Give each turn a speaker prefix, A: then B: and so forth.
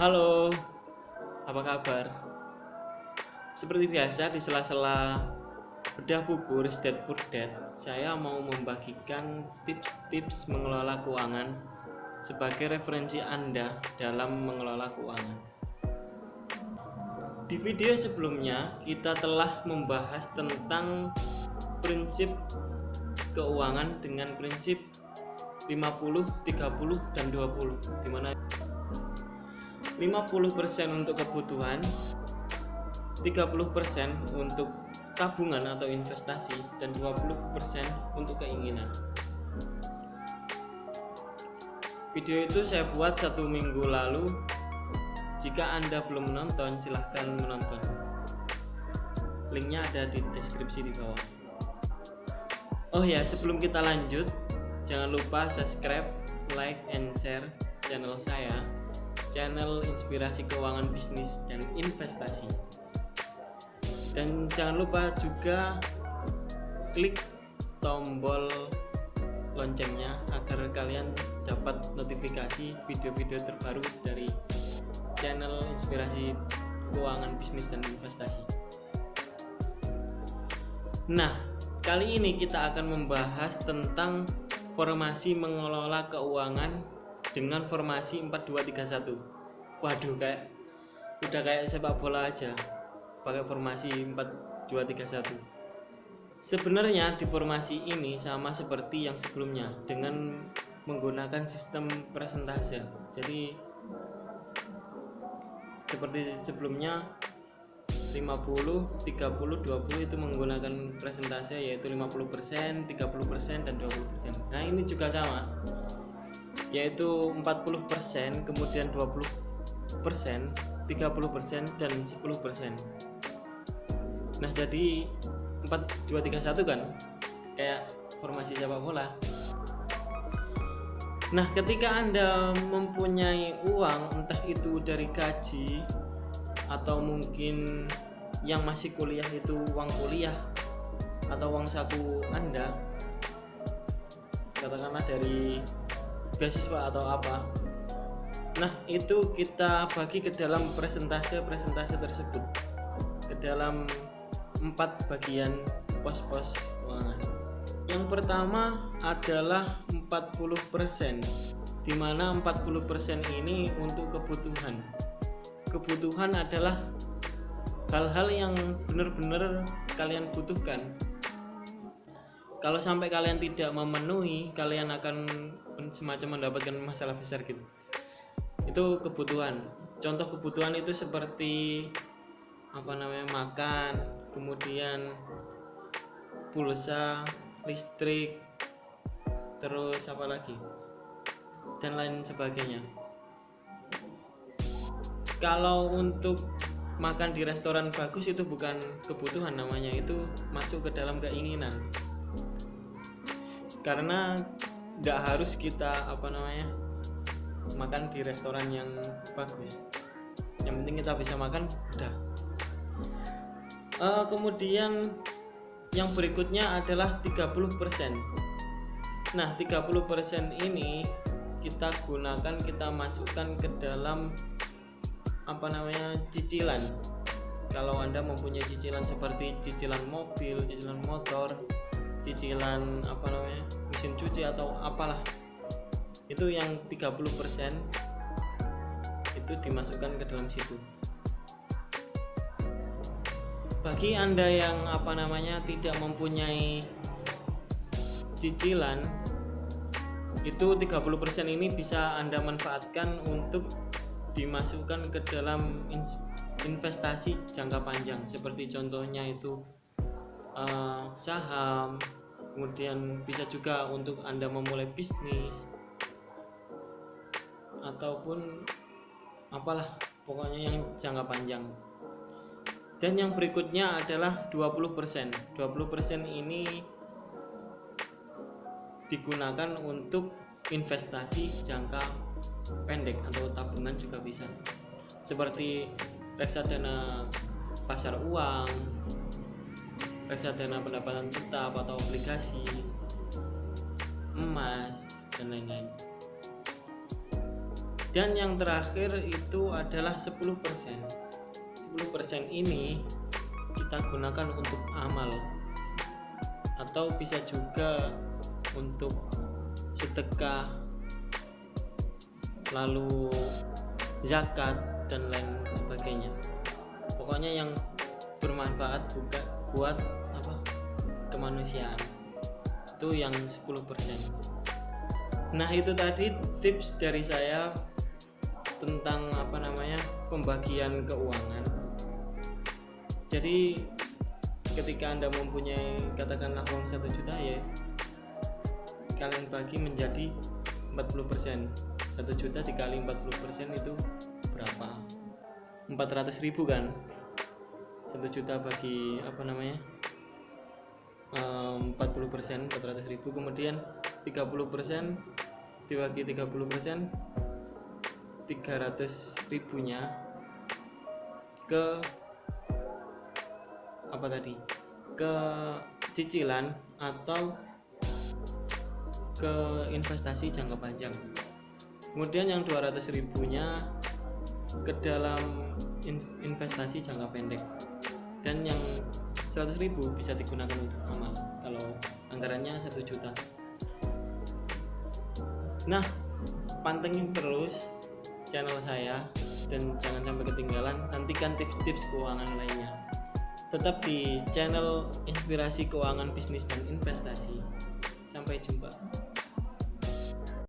A: Halo, apa kabar? Seperti biasa di sela-sela bedah buku Rich Dad Poor Dad, saya mau membagikan tips-tips mengelola keuangan sebagai referensi Anda dalam mengelola keuangan. Di video sebelumnya kita telah membahas tentang prinsip keuangan dengan prinsip 50, 30, dan 20, di mana 50% untuk kebutuhan, 30% untuk tabungan atau investasi, dan 20% untuk keinginan. Video itu saya buat 1 minggu lalu. Jika Anda belum menonton, silahkan menonton. Linknya ada di deskripsi di bawah. Oh ya, sebelum kita lanjut, jangan lupa subscribe, like, and share channel saya, channel inspirasi keuangan bisnis dan investasi. Dan jangan lupa juga klik tombol loncengnya agar kalian dapat notifikasi video-video terbaru dari channel inspirasi keuangan bisnis dan investasi. Nah, kali ini kita akan membahas tentang formasi mengelola keuangan dengan formasi 4231. Waduh, udah kayak sepak bola aja pakai formasi 4231. Sebenarnya di formasi ini sama seperti yang sebelumnya dengan menggunakan sistem persentase. Jadi seperti sebelumnya 50, 30, 20 itu menggunakan persentase, yaitu 50%, 30%, dan 20%. Nah, ini juga sama, yaitu 40%, kemudian 20%, 30%, dan 10%. Nah, jadi 4231 kan kayak formasi sepak bola. Nah, ketika Anda mempunyai uang, entah itu dari gaji atau mungkin yang masih kuliah itu uang kuliah atau uang saku Anda, katakanlah dari beasiswa atau apa. Nah, itu kita bagi ke dalam presentase tersebut, ke dalam 4 bagian pos-pos keuangan. Yang pertama adalah 40%, di mana 40% ini untuk kebutuhan. Kebutuhan adalah hal-hal yang benar-benar kalian butuhkan. Kalau sampai kalian tidak memenuhi, kalian akan semacam mendapatkan masalah besar gitu. Itu kebutuhan. Contoh kebutuhan itu seperti makan, kemudian pulsa, listrik, terus apa lagi, dan lain sebagainya. Kalau untuk makan di restoran bagus itu bukan kebutuhan namanya, itu masuk ke dalam keinginan. Karena nggak harus kita makan di restoran yang bagus, yang penting kita bisa makan udah. Kemudian yang berikutnya adalah 30%. Nah, 30% ini kita masukkan ke dalam cicilan. Kalau Anda mempunyai cicilan seperti cicilan mobil, cicilan motor, cicilan mesin cuci atau apalah, itu yang 30% itu dimasukkan ke dalam situ. Bagi Anda yang tidak mempunyai cicilan, itu 30% ini bisa Anda manfaatkan untuk dimasukkan ke dalam investasi jangka panjang, seperti contohnya itu saham. Kemudian bisa juga untuk Anda memulai bisnis ataupun apalah, pokoknya yang jangka panjang. Dan yang berikutnya adalah 20%. 20% ini digunakan untuk investasi jangka pendek atau tabungan juga bisa, seperti reksadana pasar uang, reksadana pendapatan tetap atau obligasi, emas, dan lain-lain. Dan yang terakhir itu adalah 10%. 10% ini kita gunakan untuk amal, atau bisa juga untuk sedekah, lalu zakat dan lain sebagainya. Pokoknya yang bermanfaat juga buat kemanusiaan, itu yang 10%. Nah, itu tadi tips dari saya tentang pembagian keuangan. Jadi ketika Anda mempunyai katakanlah uang 1 juta, ya kalian bagi menjadi 40%. 1 juta dikali 40% itu berapa? 400.000 kan? 1 juta bagi 40%, 400.000. Kemudian 30% dibagi 30%, 300.000 nya ke ke cicilan atau ke investasi jangka panjang. Kemudian yang 200.000 nya ke dalam investasi jangka pendek, dan yang 100.000 bisa digunakan untuk amal kalau anggarannya 1 juta. Nah, pantengin terus channel saya dan jangan sampai ketinggalan. Nantikan tips-tips keuangan lainnya tetap di channel Inspirasi Keuangan Bisnis dan Investasi. Sampai jumpa.